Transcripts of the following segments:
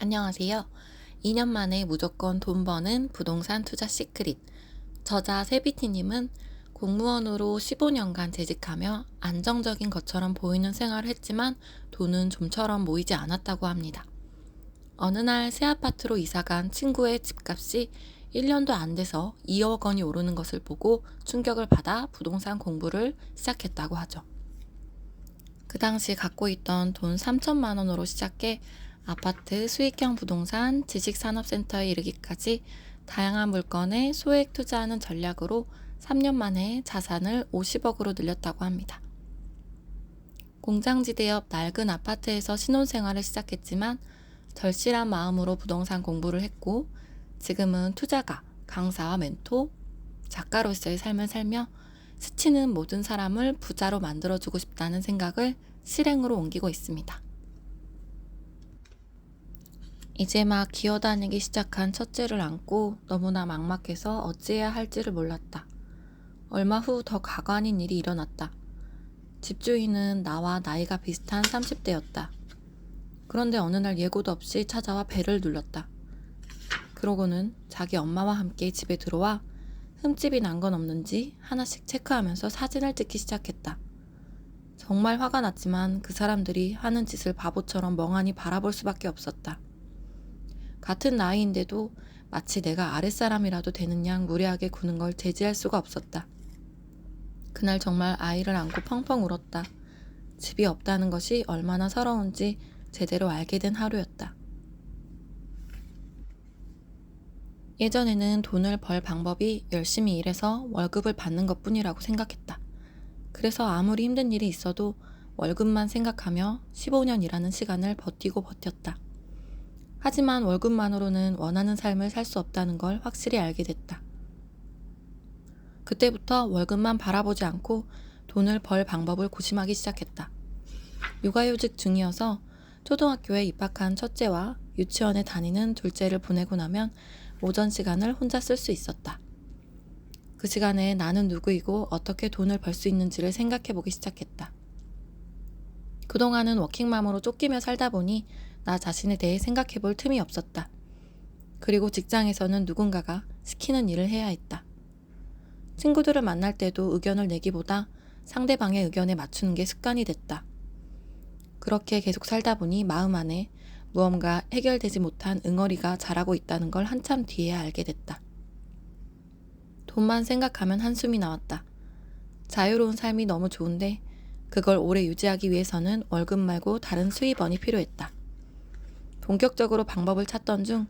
안녕하세요. 2년 만에 무조건 돈 버는 부동산 투자 시크릿. 저자 세비티님은 공무원으로 15년간 재직하며 안정적인 것처럼 보이는 생활을 했지만 돈은 좀처럼 모이지 않았다고 합니다. 어느 날 새 아파트로 이사간 친구의 집값이 1년도 안 돼서 2억 원이 오르는 것을 보고 충격을 받아 부동산 공부를 시작했다고 하죠. 그 당시 갖고 있던 돈 3천만 원으로 시작해 아파트, 수익형 부동산, 지식산업센터에 이르기까지 다양한 물건에 소액 투자하는 전략으로 3년 만에 자산을 50억으로 늘렸다고 합니다. 공장지대 옆 낡은 아파트에서 신혼생활을 시작했지만 절실한 마음으로 부동산 공부를 했고 지금은 투자가, 강사와 멘토, 작가로서의 삶을 살며 스치는 모든 사람을 부자로 만들어주고 싶다는 생각을 실행으로 옮기고 있습니다. 이제 막 기어다니기 시작한 첫째를 안고 너무나 막막해서 어찌해야 할지를 몰랐다. 얼마 후 더 가관인 일이 일어났다. 집주인은 나와 나이가 비슷한 30대였다. 그런데 어느 날 예고도 없이 찾아와 배를 눌렀다. 그러고는 자기 엄마와 함께 집에 들어와 흠집이 난 건 없는지 하나씩 체크하면서 사진을 찍기 시작했다. 정말 화가 났지만 그 사람들이 하는 짓을 바보처럼 멍하니 바라볼 수밖에 없었다. 같은 나이인데도 마치 내가 아랫사람이라도 되는 양 무례하게 구는 걸 제지할 수가 없었다. 그날 정말 아이를 안고 펑펑 울었다. 집이 없다는 것이 얼마나 서러운지 제대로 알게 된 하루였다. 예전에는 돈을 벌 방법이 열심히 일해서 월급을 받는 것뿐이라고 생각했다. 그래서 아무리 힘든 일이 있어도 월급만 생각하며 15년 이라는 시간을 버티고 버텼다. 하지만 월급만으로는 원하는 삶을 살 수 없다는 걸 확실히 알게 됐다. 그때부터 월급만 바라보지 않고 돈을 벌 방법을 고심하기 시작했다. 육아휴직 중이어서 초등학교에 입학한 첫째와 유치원에 다니는 둘째를 보내고 나면 오전 시간을 혼자 쓸 수 있었다. 그 시간에 나는 누구이고 어떻게 돈을 벌 수 있는지를 생각해보기 시작했다. 그동안은 워킹맘으로 쫓기며 살다 보니 나 자신에 대해 생각해볼 틈이 없었다. 그리고 직장에서는 누군가가 시키는 일을 해야 했다. 친구들을 만날 때도 의견을 내기보다 상대방의 의견에 맞추는 게 습관이 됐다. 그렇게 계속 살다 보니 마음 안에 무언가 해결되지 못한 응어리가 자라고 있다는 걸 한참 뒤에야 알게 됐다. 돈만 생각하면 한숨이 나왔다. 자유로운 삶이 너무 좋은데 그걸 오래 유지하기 위해서는 월급 말고 다른 수입원이 필요했다. 본격적으로 방법을 찾던 중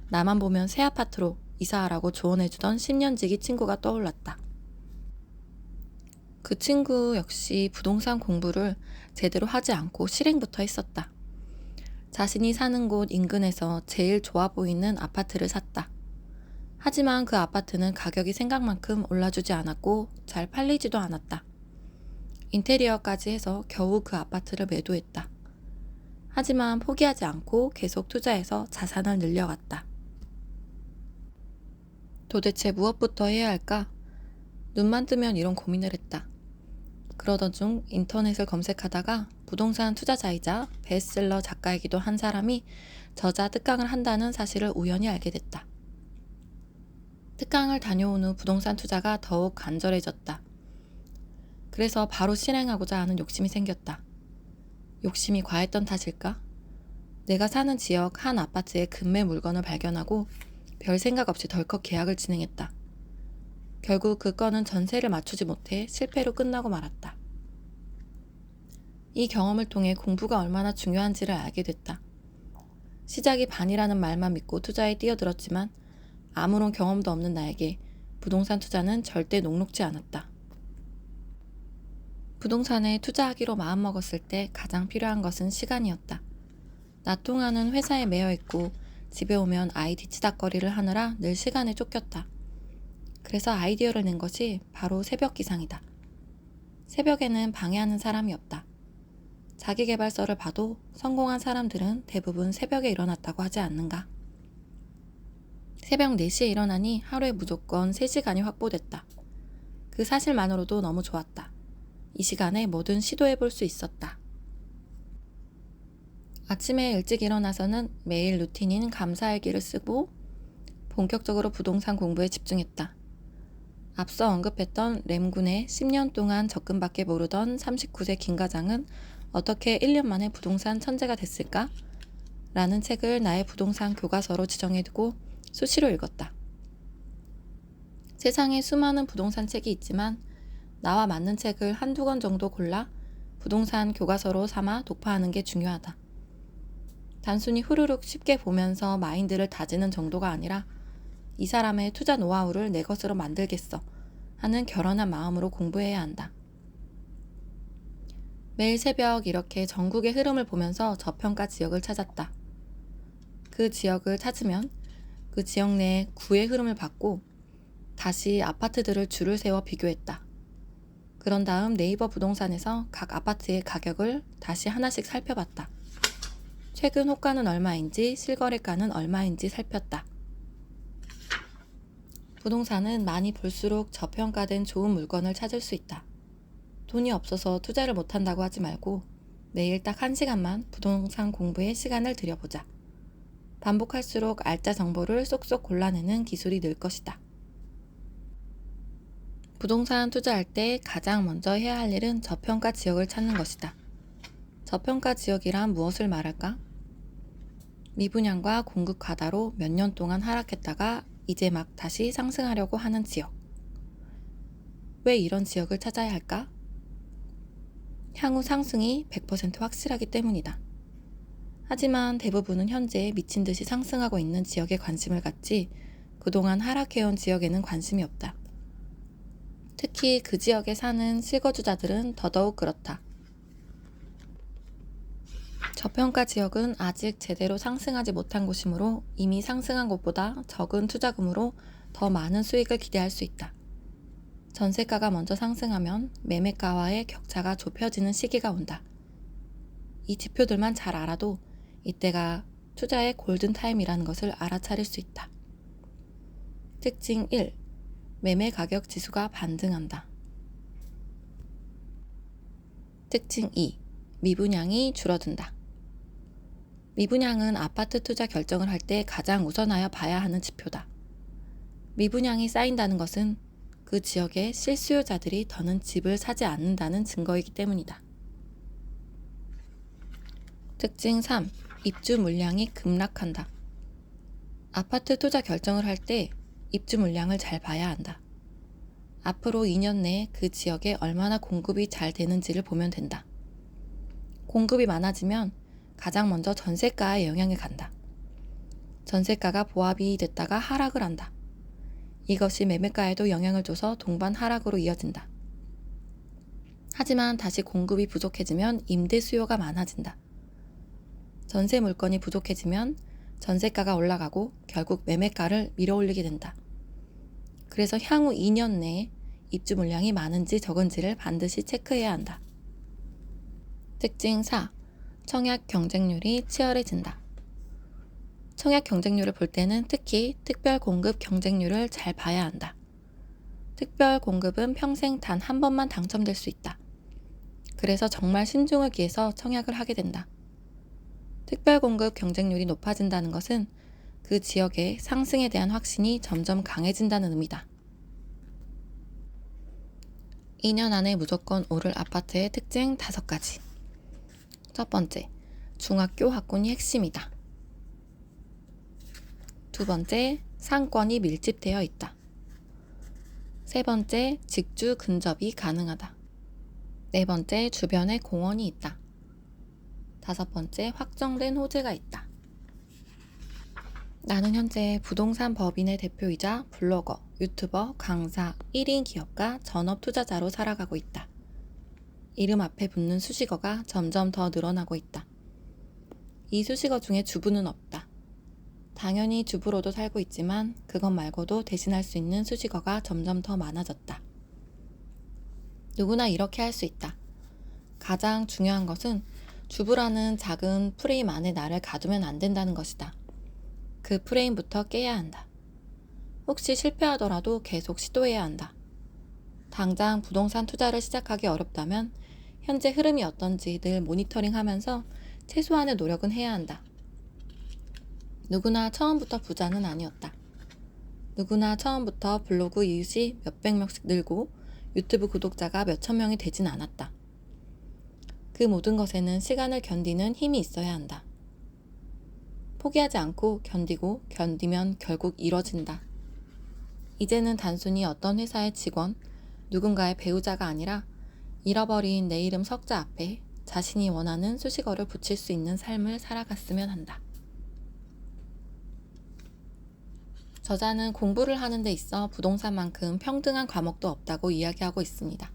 나만 보면 새 아파트로 이사하라고 조언해주던 10년지기 친구가 떠올랐다. 그 친구 역시 부동산 공부를 제대로 하지 않고 실행부터 했었다. 자신이 사는 곳 인근에서 제일 좋아 보이는 아파트를 샀다. 하지만 그 아파트는 가격이 생각만큼 올라주지 않았고 잘 팔리지도 않았다. 인테리어까지 해서 겨우 그 아파트를 매도했다. 하지만 포기하지 않고 계속 투자해서 자산을 늘려갔다. 도대체 무엇부터 해야 할까? 눈만 뜨면 이런 고민을 했다. 그러던 중 인터넷을 검색하다가 부동산 투자자이자 베스트셀러 작가이기도 한 사람이 저자 특강을 한다는 사실을 우연히 알게 됐다. 특강을 다녀온 후 부동산 투자가 더욱 간절해졌다. 그래서 바로 실행하고자 하는 욕심이 생겼다. 욕심이 과했던 탓일까? 내가 사는 지역 한 아파트의 급매 물건을 발견하고 별 생각 없이 덜컥 계약을 진행했다. 결국 그 건은 전세를 맞추지 못해 실패로 끝나고 말았다. 이 경험을 통해 공부가 얼마나 중요한지를 알게 됐다. 시작이 반이라는 말만 믿고 투자에 뛰어들었지만 아무런 경험도 없는 나에게 부동산 투자는 절대 녹록지 않았다. 부동산에 투자하기로 마음먹었을 때 가장 필요한 것은 시간이었다. 낮 동안은 회사에 매여 있고 집에 오면 아이 뒤치다꺼리를 하느라 늘 시간에 쫓겼다. 그래서 아이디어를 낸 것이 바로 새벽 기상이다. 새벽에는 방해하는 사람이 없다. 자기계발서를 봐도 성공한 사람들은 대부분 새벽에 일어났다고 하지 않는가? 새벽 4시에 일어나니 하루에 무조건 3시간이 확보됐다. 그 사실만으로도 너무 좋았다. 이 시간에 뭐든 시도해볼 수 있었다. 아침에 일찍 일어나서는 매일 루틴인 감사일기를 쓰고 본격적으로 부동산 공부에 집중했다. 앞서 언급했던 램군의 10년 동안 적금밖에 모르던 39세 김 과장은 어떻게 1년 만에 부동산 천재가 됐을까? 라는 책을 나의 부동산 교과서로 지정해두고 수시로 읽었다. 세상에 수많은 부동산 책이 있지만 나와 맞는 책을 한두 권 정도 골라 부동산 교과서로 삼아 독파하는 게 중요하다. 단순히 후루룩 쉽게 보면서 마인드를 다지는 정도가 아니라 이 사람의 투자 노하우를 내 것으로 만들겠어 하는 결연한 마음으로 공부해야 한다. 매일 새벽 이렇게 전국의 흐름을 보면서 저평가 지역을 찾았다. 그 지역을 찾으면 그 지역 내 구의 흐름을 봤고 다시 아파트들을 줄을 세워 비교했다. 그런 다음 네이버 부동산에서 각 아파트의 가격을 다시 하나씩 살펴봤다. 최근 호가는 얼마인지 실거래가는 얼마인지 살폈다. 부동산은 많이 볼수록 저평가된 좋은 물건을 찾을 수 있다. 돈이 없어서 투자를 못한다고 하지 말고 매일 딱 1시간만 부동산 공부에 시간을 들여보자. 반복할수록 알짜 정보를 쏙쏙 골라내는 기술이 늘 것이다. 부동산 투자할 때 가장 먼저 해야 할 일은 저평가 지역을 찾는 것이다. 저평가 지역이란 무엇을 말할까? 미분양과 공급 과다로 몇 년 동안 하락했다가 이제 막 다시 상승하려고 하는 지역. 왜 이런 지역을 찾아야 할까? 향후 상승이 100% 확실하기 때문이다. 하지만 대부분은 현재 미친 듯이 상승하고 있는 지역에 관심을 갖지 그동안 하락해온 지역에는 관심이 없다. 특히 그 지역에 사는 실거주자들은 더더욱 그렇다. 저평가 지역은 아직 제대로 상승하지 못한 곳이므로 이미 상승한 곳보다 적은 투자금으로 더 많은 수익을 기대할 수 있다. 전세가가 먼저 상승하면 매매가와의 격차가 좁혀지는 시기가 온다. 이 지표들만 잘 알아도 이때가 투자의 골든타임이라는 것을 알아차릴 수 있다. 특징 1. 매매 가격 지수가 반등한다. 특징 2. 미분양이 줄어든다. 미분양은 아파트 투자 결정을 할 때 가장 우선하여 봐야 하는 지표다. 미분양이 쌓인다는 것은 그 지역의 실수요자들이 더는 집을 사지 않는다는 증거이기 때문이다. 특징 3. 입주 물량이 급락한다. 아파트 투자 결정을 할 때 입주 물량을 잘 봐야 한다. 앞으로 2년 내에 그 지역에 얼마나 공급이 잘 되는지를 보면 된다. 공급이 많아지면 가장 먼저 전세가에 영향이 간다. 전세가가 보합이 됐다가 하락을 한다. 이것이 매매가에도 영향을 줘서 동반 하락으로 이어진다. 하지만 다시 공급이 부족해지면 임대 수요가 많아진다. 전세 물건이 부족해지면 전세가가 올라가고 결국 매매가를 밀어올리게 된다. 그래서 향후 2년 내에 입주 물량이 많은지 적은지를 반드시 체크해야 한다. 특징 4. 청약 경쟁률이 치열해진다. 청약 경쟁률을 볼 때는 특히 특별 공급 경쟁률을 잘 봐야 한다. 특별 공급은 평생 단 한 번만 당첨될 수 있다. 그래서 정말 신중을 기해서 청약을 하게 된다. 특별 공급 경쟁률이 높아진다는 것은 그 지역의 상승에 대한 확신이 점점 강해진다는 의미다. 2년 안에 무조건 오를 아파트의 특징 5가지. 첫 번째, 중학교 학군이 핵심이다. 두 번째, 상권이 밀집되어 있다. 세 번째, 직주 근접이 가능하다. 네 번째, 주변에 공원이 있다. 다섯 번째, 확정된 호재가 있다. 나는 현재 부동산 법인의 대표이자 블로거, 유튜버, 강사, 1인 기업가, 전업 투자자로 살아가고 있다. 이름 앞에 붙는 수식어가 점점 더 늘어나고 있다. 이 수식어 중에 주부는 없다. 당연히 주부로도 살고 있지만 그것 말고도 대신할 수 있는 수식어가 점점 더 많아졌다. 누구나 이렇게 할 수 있다. 가장 중요한 것은 주부라는 작은 프레임 안에 나를 가두면 안 된다는 것이다. 그 프레임부터 깨야 한다. 혹시 실패하더라도 계속 시도해야 한다. 당장 부동산 투자를 시작하기 어렵다면 현재 흐름이 어떤지 늘 모니터링하면서 최소한의 노력은 해야 한다. 누구나 처음부터 부자는 아니었다. 누구나 처음부터 블로그 이웃이 몇백 명씩 늘고 유튜브 구독자가 몇천 명이 되진 않았다. 그 모든 것에는 시간을 견디는 힘이 있어야 한다. 포기하지 않고 견디고 견디면 결국 이뤄진다. 이제는 단순히 어떤 회사의 직원, 누군가의 배우자가 아니라 잃어버린 내 이름 석자 앞에 자신이 원하는 수식어를 붙일 수 있는 삶을 살아갔으면 한다. 저자는 공부를 하는 데 있어 부동산만큼 평등한 과목도 없다고 이야기하고 있습니다.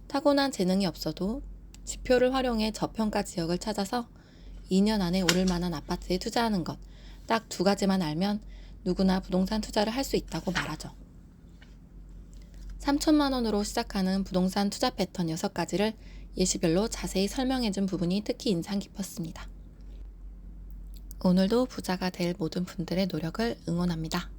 타고난 재능이 없어도 지표를 활용해 저평가 지역을 찾아서 2년 안에 오를 만한 아파트에 투자하는 것, 딱 2가지만 알면 누구나 부동산 투자를 할 수 있다고 말하죠. 3천만 원으로 시작하는 부동산 투자 패턴 6가지를 예시별로 자세히 설명해준 부분이 특히 인상 깊었습니다. 오늘도 부자가 될 모든 분들의 노력을 응원합니다.